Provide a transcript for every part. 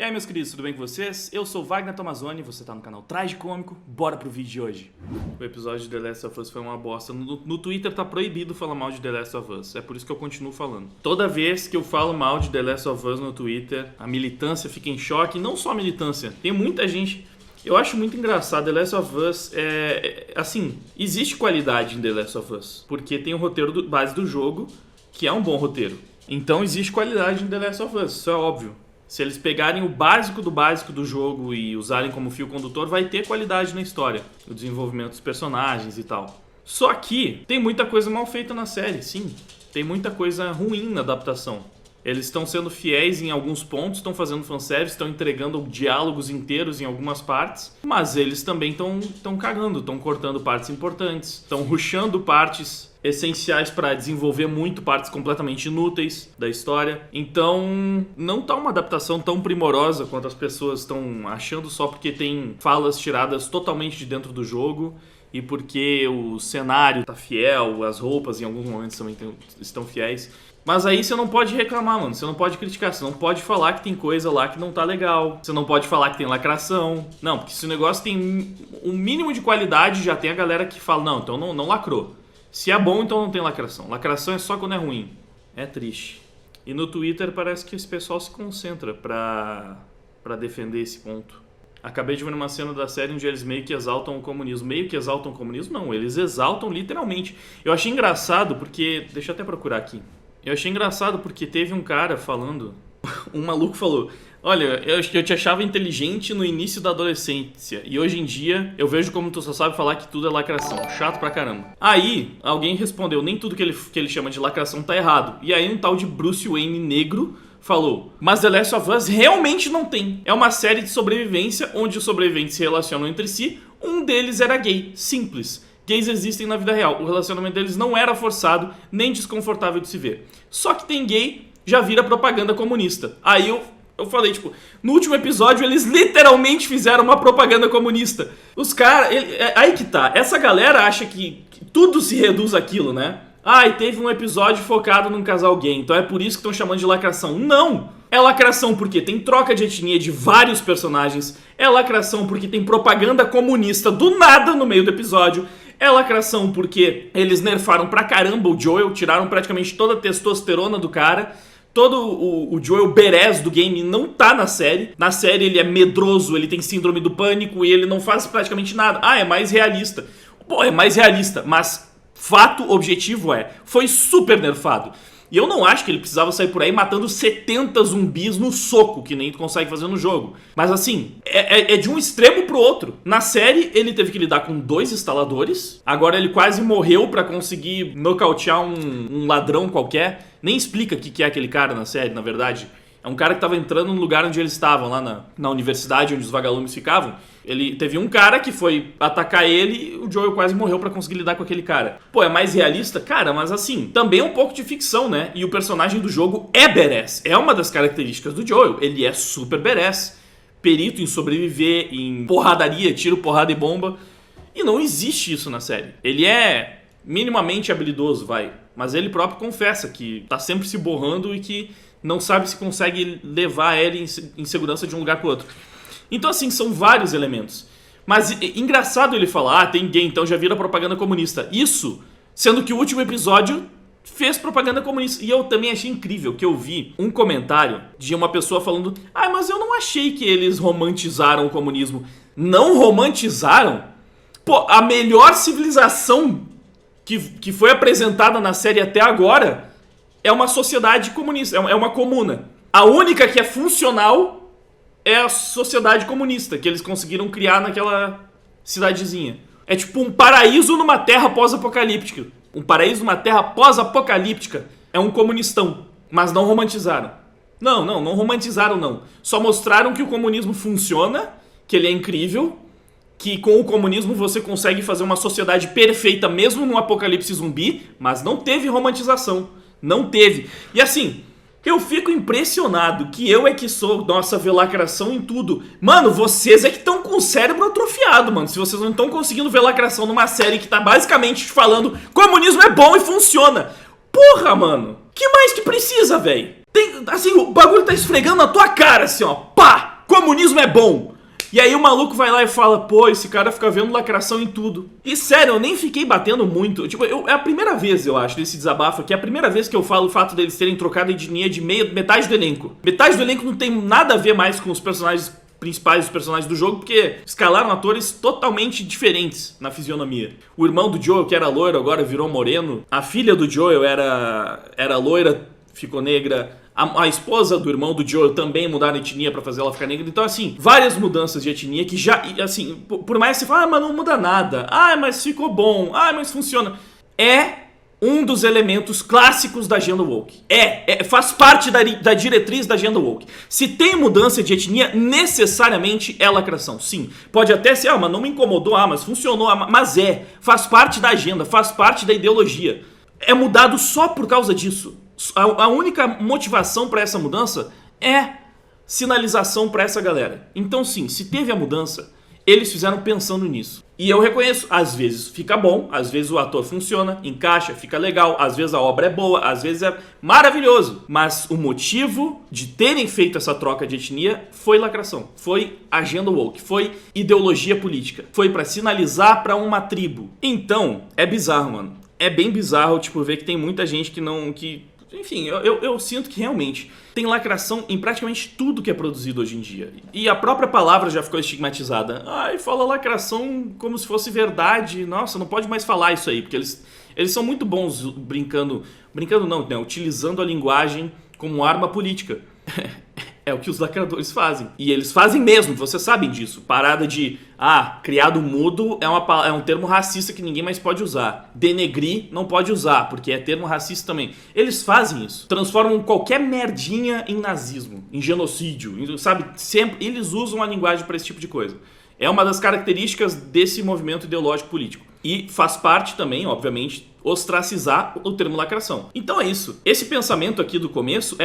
E aí, meus queridos, tudo bem com vocês? Eu sou o Wagner Tomazoni, você tá no canal Traje Cômico, bora pro vídeo de hoje. O episódio de The Last of Us foi uma bosta. No Twitter tá proibido falar mal de The Last of Us, é por isso que eu continuo falando. Toda vez que eu falo mal de The Last of Us no Twitter, a militância fica em choque, e não só a militância, tem muita gente... Eu acho muito engraçado, The Last of Us assim, existe qualidade em The Last of Us, porque tem o roteiro base do jogo, que é um bom roteiro. Então existe qualidade em The Last of Us, isso é óbvio. Se eles pegarem o básico do jogo e usarem como fio condutor, vai ter qualidade na história, o desenvolvimento dos personagens e tal. Só que tem muita coisa mal feita na série, sim. Tem muita coisa ruim na adaptação. Eles estão sendo fiéis em alguns pontos, estão fazendo fanservice, estão entregando diálogos inteiros em algumas partes, mas eles também estão cagando, estão cortando partes importantes, estão rushando partes essenciais para desenvolver muito, partes completamente inúteis da história. Então, não tá uma adaptação tão primorosa quanto as pessoas estão achando só porque tem falas tiradas totalmente de dentro do jogo e porque o cenário tá fiel, as roupas em alguns momentos também estão fiéis. Mas aí você não pode reclamar, mano. Você não pode criticar. Você não pode falar que tem coisa lá que não tá legal. Você não pode falar que tem lacração. Não, porque se o negócio tem um mínimo de qualidade, já tem a galera que fala, não, então não lacrou. Se é bom, então não tem lacração. Lacração é só quando é ruim. É triste. E no Twitter parece que esse pessoal se concentra pra defender esse ponto. Acabei de ver uma cena da série onde eles meio que exaltam o comunismo. Meio que exaltam o comunismo? Não, eles exaltam literalmente. Eu achei engraçado porque... Deixa eu até procurar aqui. Eu achei engraçado porque teve um cara falando... Um maluco falou... Olha, eu te achava inteligente no início da adolescência e hoje em dia eu vejo como tu só sabe falar que tudo é lacração. Chato pra caramba. Aí, alguém respondeu, nem tudo que ele chama de lacração tá errado. E aí um tal de Bruce Wayne negro falou, mas The Last of Us realmente não tem. É uma série de sobrevivência onde os sobreviventes se relacionam entre si. Um deles era gay. Simples. Gays existem na vida real. O relacionamento deles não era forçado, nem desconfortável de se ver. Só que tem gay, já vira propaganda comunista. Aí eu falei, tipo, no último episódio eles literalmente fizeram uma propaganda comunista. Os caras, aí que tá, essa galera acha que tudo se reduz àquilo, né? Ah, e teve um episódio focado num casal gay, então é por isso que estão chamando de lacração. Não! É lacração porque tem troca de etnia de vários personagens, é lacração porque tem propaganda comunista do nada no meio do episódio, é lacração porque eles nerfaram pra caramba o Joel, tiraram praticamente toda a testosterona do cara. Todo o Joel Beres do game não tá na série. Na série ele é medroso, ele tem síndrome do pânico e ele não faz praticamente nada. Ah, é mais realista. Pô, é mais realista, mas fato objetivo foi super nerfado. E eu não acho que ele precisava sair por aí matando 70 zumbis no soco, que nem tu consegue fazer no jogo. Mas assim, é de um extremo pro outro. Na série, ele teve que lidar com 2 instaladores. Agora ele quase morreu pra conseguir nocautear um ladrão qualquer. Nem explica o que é aquele cara na série, na verdade. É um cara que tava entrando no lugar onde eles estavam, lá na universidade onde os vagalumes ficavam. Ele teve um cara que foi atacar ele e o Joel quase morreu pra conseguir lidar com aquele cara. Pô, é mais realista? Cara, mas assim, também é um pouco de ficção, né? E o personagem do jogo é badass. É uma das características do Joel. Ele é super badass. Perito em sobreviver, em porradaria, tiro, porrada e bomba. E não existe isso na série. Ele é minimamente habilidoso, vai. Mas ele próprio confessa que tá sempre se borrando e que não sabe se consegue levar ele em segurança de um lugar pro outro. Então assim, são vários elementos. Mas engraçado ele falar, tem gay, então já vira propaganda comunista. Isso, sendo que o último episódio fez propaganda comunista. E eu também achei incrível que eu vi um comentário de uma pessoa falando, mas eu não achei que eles romantizaram o comunismo. Não romantizaram? Pô, a melhor civilização que foi apresentada na série até agora é uma sociedade comunista, é uma comuna. A única que é funcional é a sociedade comunista, que eles conseguiram criar naquela cidadezinha. É tipo um paraíso numa terra pós-apocalíptica. Um paraíso numa terra pós-apocalíptica é um comunistão, mas não romantizaram. Não romantizaram não. Só mostraram que o comunismo funciona, que ele é incrível, que com o comunismo você consegue fazer uma sociedade perfeita mesmo num apocalipse zumbi, mas não teve romantização. Não teve. E assim, eu fico impressionado que eu é que sou, nossa, ver lacração em tudo. Mano, vocês é que estão com o cérebro atrofiado, mano. Se vocês não estão conseguindo ver lacração numa série que tá basicamente te falando comunismo é bom e funciona. Porra, mano. Que mais que precisa, velho? Assim, o bagulho tá esfregando na tua cara, assim, ó. Pá! comunismo é bom. E aí o maluco vai lá e fala, pô, esse cara fica vendo lacração em tudo. E sério, eu nem fiquei batendo muito. Tipo, é a primeira vez, eu acho, desse desabafo aqui. É a primeira vez que eu falo o fato deles terem trocado a etnia de metade do elenco. Metade do elenco não tem nada a ver mais com os personagens principais, os personagens do jogo, porque escalaram atores totalmente diferentes na fisionomia. O irmão do Joel, que era loiro, agora virou moreno. A filha do Joel era loira, ficou negra. A esposa do irmão do Joel também mudaram a etnia pra fazer ela ficar negra. Então, assim, várias mudanças de etnia que já, assim, por mais que você fale, mas não muda nada. Mas ficou bom. Mas funciona. É um dos elementos clássicos da agenda woke. Faz parte da diretriz da agenda woke. Se tem mudança de etnia, necessariamente é lacração. Sim, pode até ser, mas não me incomodou, mas funcionou, mas faz parte da agenda, faz parte da ideologia. É mudado só por causa disso. A única motivação para essa mudança é sinalização para essa galera. Então sim, se teve a mudança, eles fizeram pensando nisso. E eu reconheço, às vezes fica bom, às vezes o ator funciona, encaixa, fica legal, às vezes a obra é boa, às vezes é maravilhoso. Mas o motivo de terem feito essa troca de etnia foi lacração, foi agenda woke, foi ideologia política, foi para sinalizar para uma tribo. Então, é bizarro, mano. É bem bizarro, tipo, ver que tem muita gente que não... Enfim, eu sinto que realmente tem lacração em praticamente tudo que é produzido hoje em dia. E a própria palavra já ficou estigmatizada. Fala lacração como se fosse verdade. Nossa, não pode mais falar isso aí, porque eles são muito bons brincando não, né? Utilizando a linguagem como arma política. É o que os lacradores fazem. E eles fazem mesmo, vocês sabem disso. Parada de, criado mudo é um termo racista que ninguém mais pode usar. Denegrir não pode usar, porque é termo racista também. Eles fazem isso. Transformam qualquer merdinha em nazismo, em genocídio, sabe? Sempre eles usam a linguagem para esse tipo de coisa. É uma das características desse movimento ideológico político. E faz parte também, obviamente, ostracizar o termo lacração. Então é isso. Esse pensamento aqui do começo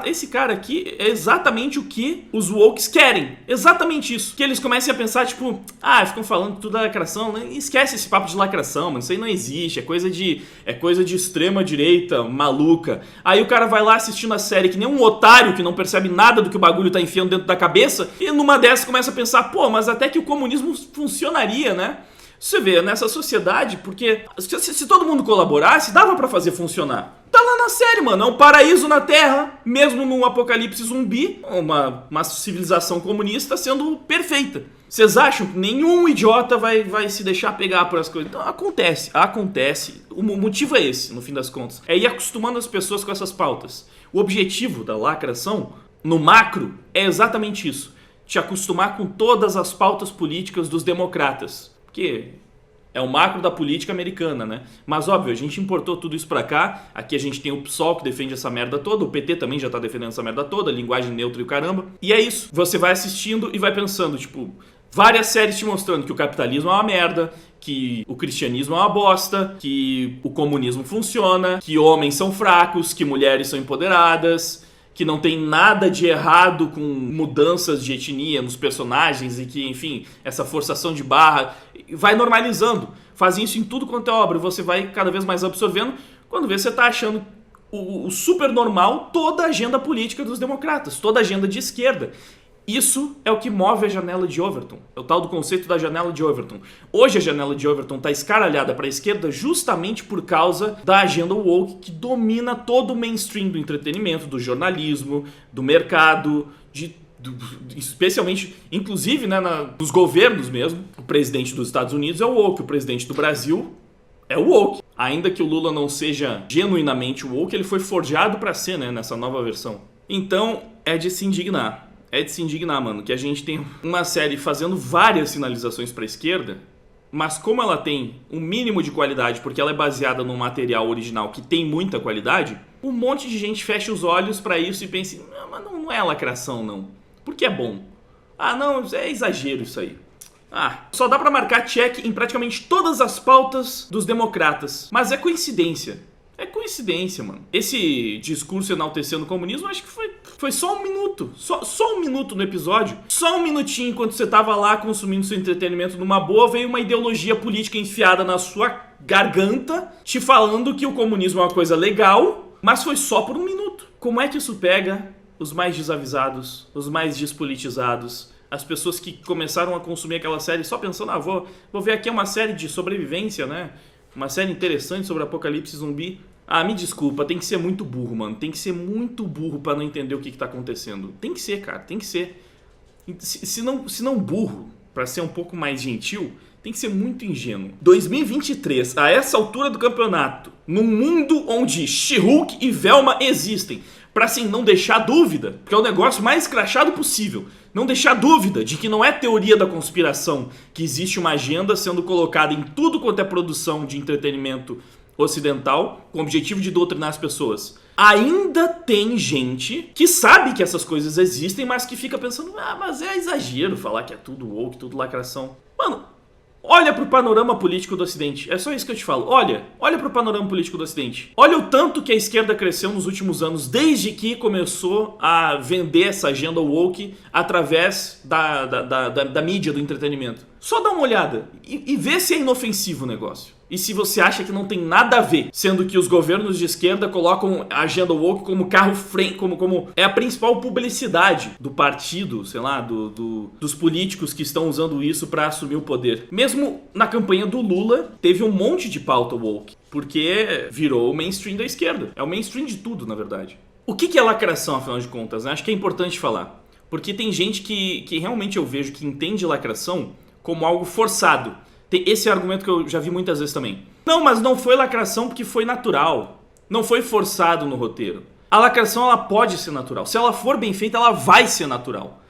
esse cara aqui é exatamente o que os wokes querem. Exatamente isso. Que eles comecem a pensar, tipo, ficam falando que tudo é lacração, né? Esquece esse papo de lacração, mano. Isso aí não existe. É coisa de extrema direita, maluca. Aí o cara vai lá assistindo a série que nem um otário que não percebe nada do que o bagulho tá enfiando dentro da cabeça, e numa dessas começa a pensar, mas até que o comunismo funcionaria, né? Você vê, nessa sociedade, porque se todo mundo colaborasse, dava pra fazer funcionar. Tá lá na série, mano, é um paraíso na Terra, mesmo num apocalipse zumbi, uma civilização comunista sendo perfeita. Vocês acham que nenhum idiota vai se deixar pegar por as coisas? Então acontece. O motivo é esse, no fim das contas. É ir acostumando as pessoas com essas pautas. O objetivo da lacração, no macro, é exatamente isso. Te acostumar com todas as pautas políticas dos democratas. Porque é o macro da política americana, né? Mas óbvio, a gente importou tudo isso pra cá. Aqui a gente tem o PSOL que defende essa merda toda. O PT também já tá defendendo essa merda toda. Linguagem neutra e o caramba. E é isso. Você vai assistindo e vai pensando, tipo... Várias séries te mostrando que o capitalismo é uma merda, que o cristianismo é uma bosta, que o comunismo funciona, que homens são fracos, que mulheres são empoderadas... que não tem nada de errado com mudanças de etnia nos personagens e que, enfim, essa forçação de barra vai normalizando. Fazem isso em tudo quanto é obra e você vai cada vez mais absorvendo. Quando vê, você tá achando o super normal toda a agenda política dos democratas, toda a agenda de esquerda. Isso é o que move a janela de Overton. É o tal do conceito da janela de Overton. Hoje a janela de Overton está escaralhada para a esquerda justamente por causa da agenda woke que domina todo o mainstream do entretenimento, do jornalismo, do mercado, especialmente, inclusive, né, dos governos mesmo. O presidente dos Estados Unidos é o woke, o presidente do Brasil é o woke. Ainda que o Lula não seja genuinamente woke, ele foi forjado para ser, né, nessa nova versão. Então, é de se indignar. É de se indignar, mano, que a gente tem uma série fazendo várias sinalizações pra esquerda, mas como ela tem um mínimo de qualidade, porque ela é baseada num material original que tem muita qualidade, um monte de gente fecha os olhos pra isso e pensa, mas não é lacração, não. Porque é bom. Não, é exagero isso aí. Só dá pra marcar check em praticamente todas as pautas dos democratas, mas é coincidência. É coincidência, mano. Esse discurso enaltecendo o comunismo, acho que foi só um minuto. Só um minuto no episódio. Só um minutinho enquanto você tava lá consumindo seu entretenimento numa boa, veio uma ideologia política enfiada na sua garganta, te falando que o comunismo é uma coisa legal, mas foi só por um minuto. Como é que isso pega os mais desavisados, os mais despolitizados, as pessoas que começaram a consumir aquela série só pensando, vou ver aqui uma série de sobrevivência, né? Uma série interessante sobre apocalipse zumbi. Me desculpa, tem que ser muito burro, mano. Tem que ser muito burro pra não entender o que tá acontecendo. Tem que ser, cara, tem que ser. Se não burro, pra ser um pouco mais gentil, tem que ser muito ingênuo. 2023, a essa altura do campeonato, num mundo onde She-Hulk e Velma existem, pra assim, não deixar dúvida, porque é o negócio mais escrachado possível, não deixar dúvida de que não é teoria da conspiração que existe uma agenda sendo colocada em tudo quanto é produção de entretenimento ocidental com o objetivo de doutrinar as pessoas. Ainda tem gente que sabe que essas coisas existem, mas que fica pensando, mas é exagero falar que é tudo woke, tudo lacração. Mano, olha pro panorama político do Ocidente. É só isso que eu te falo. Olha pro panorama político do Ocidente. Olha o tanto que a esquerda cresceu nos últimos anos, desde que começou a vender essa agenda woke através da mídia, do entretenimento. Só dá uma olhada e vê se é inofensivo o negócio. E se você acha que não tem nada a ver, sendo que os governos de esquerda colocam a agenda woke como carro-frente, como é a principal publicidade do partido, sei lá, dos políticos que estão usando isso para assumir o poder. Mesmo na campanha do Lula, teve um monte de pauta woke, porque virou o mainstream da esquerda. É o mainstream de tudo, na verdade. O que é lacração, afinal de contas, né? Acho que é importante falar. Porque tem gente que realmente eu vejo que entende lacração como algo forçado. Tem esse argumento que eu já vi muitas vezes também. Não, mas não foi lacração porque foi natural. Não foi forçado no roteiro. A lacração, ela pode ser natural. Se ela for bem feita, ela vai ser natural.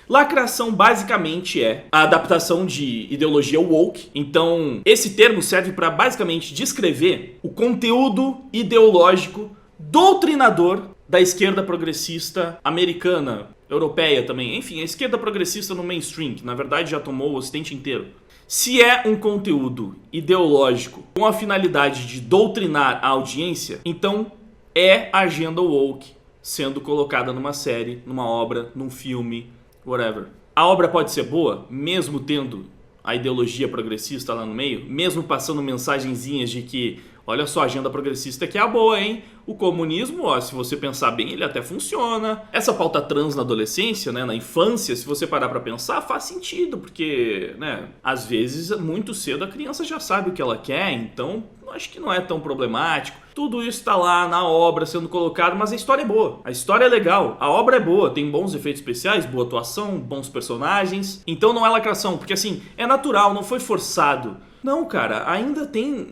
Lacração basicamente é a adaptação de ideologia woke. Então, esse termo serve para basicamente descrever o conteúdo ideológico doutrinador da esquerda progressista americana, europeia também. Enfim, a esquerda progressista no mainstream, que na verdade já tomou o Ocidente inteiro. Se é um conteúdo ideológico com a finalidade de doutrinar a audiência, então é a agenda woke sendo colocada numa série, numa obra, num filme, whatever. A obra pode ser boa, mesmo tendo a ideologia progressista lá no meio, mesmo passando mensagenzinhas de que, olha só, a agenda progressista aqui é a boa, hein? O comunismo, ó, se você pensar bem, ele até funciona. Essa pauta trans na adolescência, né, na infância, se você parar pra pensar, faz sentido, porque, né, às vezes, muito cedo a criança já sabe o que ela quer, então acho que não é tão problemático. Tudo isso tá lá na obra sendo colocado, mas a história é boa, a história é legal, a obra é boa, tem bons efeitos especiais, boa atuação, bons personagens. Então não é lacração, porque assim, é natural, não foi forçado. Não, cara, ainda tem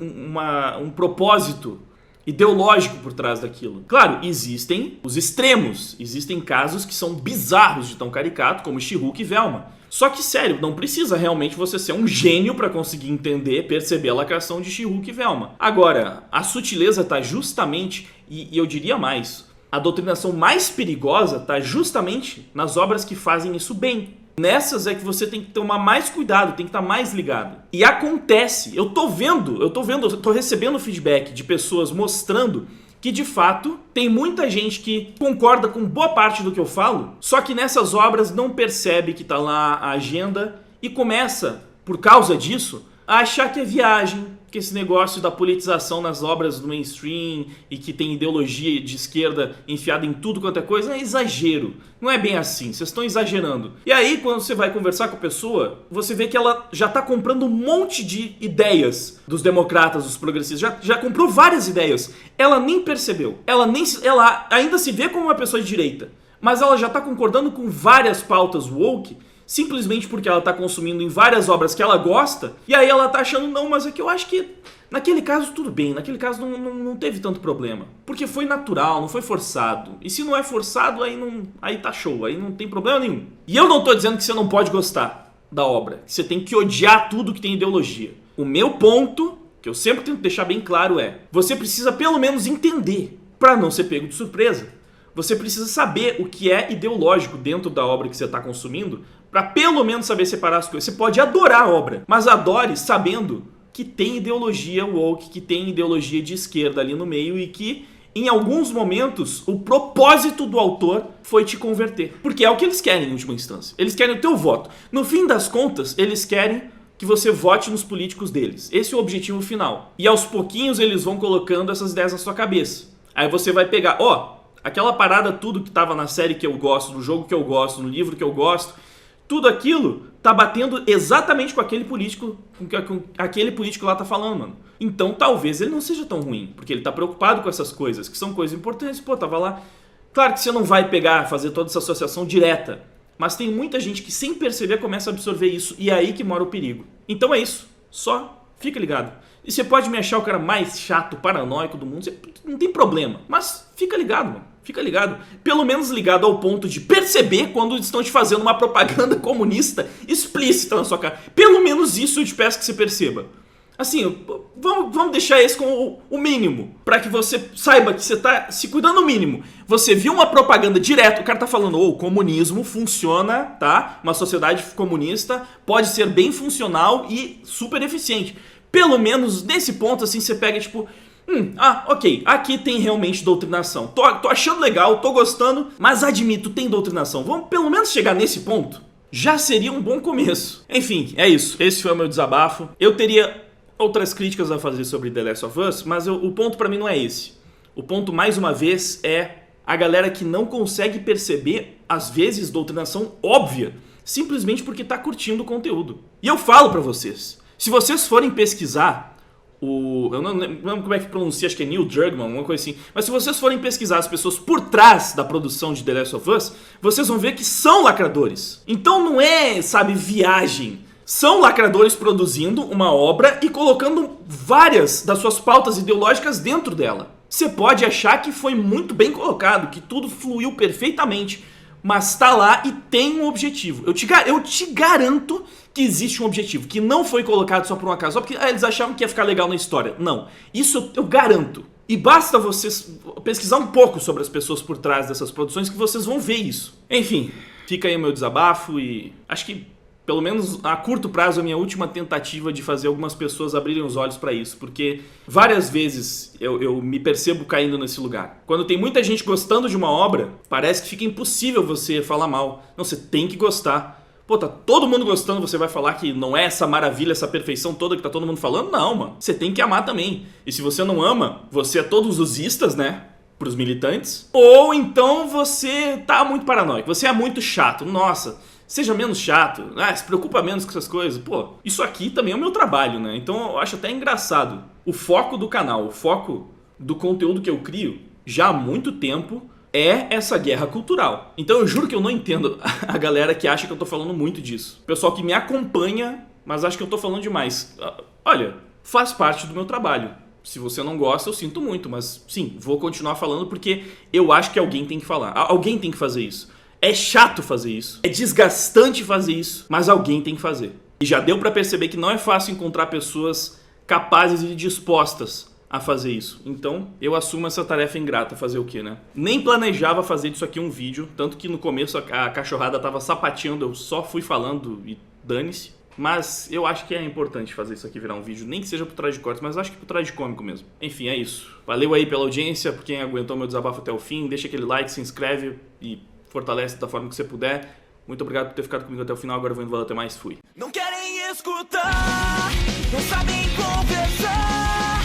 um propósito ideológico por trás daquilo. Claro, existem os extremos, existem casos que são bizarros de tão caricato, como She-Hulk e Velma. Só que, sério, não precisa realmente você ser um gênio pra conseguir entender, perceber a lacração de She-Hulk e Velma. Agora, a sutileza tá justamente, e eu diria mais, a doutrinação mais perigosa tá justamente nas obras que fazem isso bem. Nessas é que você tem que tomar mais cuidado, tem que estar mais ligado. E acontece, eu tô recebendo feedback de pessoas mostrando que de fato tem muita gente que concorda com boa parte do que eu falo, só que nessas obras não percebe que tá lá a agenda e começa, por causa disso, a achar que é viagem, que esse negócio da politização nas obras do mainstream e que tem ideologia de esquerda enfiada em tudo quanto é coisa, é exagero. Não é bem assim, vocês estão exagerando. E aí, quando você vai conversar com a pessoa, você vê que ela já tá comprando um monte de ideias dos democratas, dos progressistas. Já comprou várias ideias. Ela nem percebeu. Ela ainda se vê como uma pessoa de direita. Mas ela já tá concordando com várias pautas woke, simplesmente porque ela tá consumindo em várias obras que ela gosta, e aí ela tá achando, não, mas é que eu acho que naquele caso tudo bem, naquele caso não teve tanto problema. Porque foi natural, não foi forçado. E se não é forçado, aí tá show, aí não tem problema nenhum. E eu não tô dizendo que você não pode gostar da obra, que você tem que odiar tudo que tem ideologia. O meu ponto, que eu sempre tento deixar bem claro é, você precisa pelo menos entender, pra não ser pego de surpresa. Você precisa saber o que é ideológico dentro da obra que você está consumindo para pelo menos saber separar as coisas. Você pode adorar a obra, mas adore sabendo que tem ideologia woke, que tem ideologia de esquerda ali no meio e que, em alguns momentos, o propósito do autor foi te converter. Porque é o que eles querem em última instância. Eles querem o teu voto. No fim das contas, eles querem que você vote nos políticos deles. Esse é o objetivo final. E aos pouquinhos eles vão colocando essas ideias na sua cabeça. Aí você vai pegar, Aquela parada, tudo que tava na série que eu gosto, no jogo que eu gosto, no livro que eu gosto, tudo aquilo tá batendo exatamente com aquele político, com aquele político lá tá falando, mano. Então talvez ele não seja tão ruim, porque ele tá preocupado com essas coisas, que são coisas importantes. Pô, tava lá. Claro que você não vai pegar, fazer toda essa associação direta, mas tem muita gente que sem perceber começa a absorver isso, e é aí que mora o perigo. Então é isso, só fica ligado. E você pode me achar o cara mais chato, paranoico do mundo, não tem problema, mas fica ligado, mano. Fica ligado. Pelo menos ligado ao ponto de perceber quando estão te fazendo uma propaganda comunista explícita na sua cara. Pelo menos isso eu te peço que você perceba. Assim, vamos deixar esse com o mínimo, pra que você saiba que você tá se cuidando no mínimo. Você viu uma propaganda direto, o cara tá falando, o comunismo funciona, tá? Uma sociedade comunista pode ser bem funcional e super eficiente. Pelo menos nesse ponto, assim, você pega tipo... ok, aqui tem realmente doutrinação. Tô achando legal, tô gostando, mas admito, tem doutrinação. Vamos pelo menos chegar nesse ponto? Já seria um bom começo. Enfim, é isso. Esse foi o meu desabafo. Eu teria outras críticas a fazer sobre The Last of Us, mas o ponto pra mim não é esse. O ponto, mais uma vez, é a galera que não consegue perceber, às vezes, doutrinação óbvia, simplesmente porque tá curtindo o conteúdo. E eu falo pra vocês, se vocês forem pesquisar... eu não lembro como é que pronuncia, acho que é Neil Druckmann, alguma coisa assim. Mas se vocês forem pesquisar as pessoas por trás da produção de The Last of Us, vocês vão ver que são lacradores. Então não é, sabe, viagem. São lacradores produzindo uma obra e colocando várias das suas pautas ideológicas dentro dela. Você pode achar que foi muito bem colocado, que tudo fluiu perfeitamente, mas tá lá e tem um objetivo. Eu te garanto que existe um objetivo, que não foi colocado só por um acaso, só porque eles achavam que ia ficar legal na história. Não, isso eu garanto. E basta vocês pesquisar um pouco sobre as pessoas por trás dessas produções que vocês vão ver isso. Enfim, fica aí o meu desabafo e acho que, pelo menos a curto prazo, a minha última tentativa de fazer algumas pessoas abrirem os olhos pra isso, porque várias vezes eu me percebo caindo nesse lugar. Quando tem muita gente gostando de uma obra, parece que fica impossível você falar mal. Não, você tem que gostar. Pô, tá todo mundo gostando, você vai falar que não é essa maravilha, essa perfeição toda que tá todo mundo falando? Não, mano. Você tem que amar também. E se você não ama, você é todos os istas, né? Pros militantes. Ou então você tá muito paranoico, você é muito chato. Nossa, seja menos chato, se preocupa menos com essas coisas. Pô, isso aqui também é o meu trabalho, né? Então eu acho até engraçado. O foco do canal, o foco do conteúdo que eu crio, já há muito tempo, é essa guerra cultural. Então eu juro que eu não entendo a galera que acha que eu tô falando muito disso. O pessoal que me acompanha, mas acha que eu tô falando demais. Olha, faz parte do meu trabalho. Se você não gosta, eu sinto muito, mas sim, vou continuar falando porque eu acho que alguém tem que falar. Alguém tem que fazer isso. É chato fazer isso, é desgastante fazer isso, mas alguém tem que fazer. E já deu pra perceber que não é fácil encontrar pessoas capazes e dispostas a fazer isso. Então, eu assumo essa tarefa ingrata, fazer o quê, né? Nem planejava fazer disso aqui um vídeo, tanto que no começo a cachorrada tava sapateando, eu só fui falando e dane-se. Mas eu acho que é importante fazer isso aqui virar um vídeo, nem que seja pro Trás de Cortes, mas acho que pro Trás de Cômico mesmo. Enfim, é isso. Valeu aí pela audiência, por quem aguentou meu desabafo até o fim, deixa aquele like, se inscreve e fortalece da forma que você puder. Muito obrigado por ter ficado comigo até o final, agora eu vou indo, valeu, até mais, fui. Não querem escutar, não sabem conversar,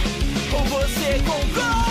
ou você concorda?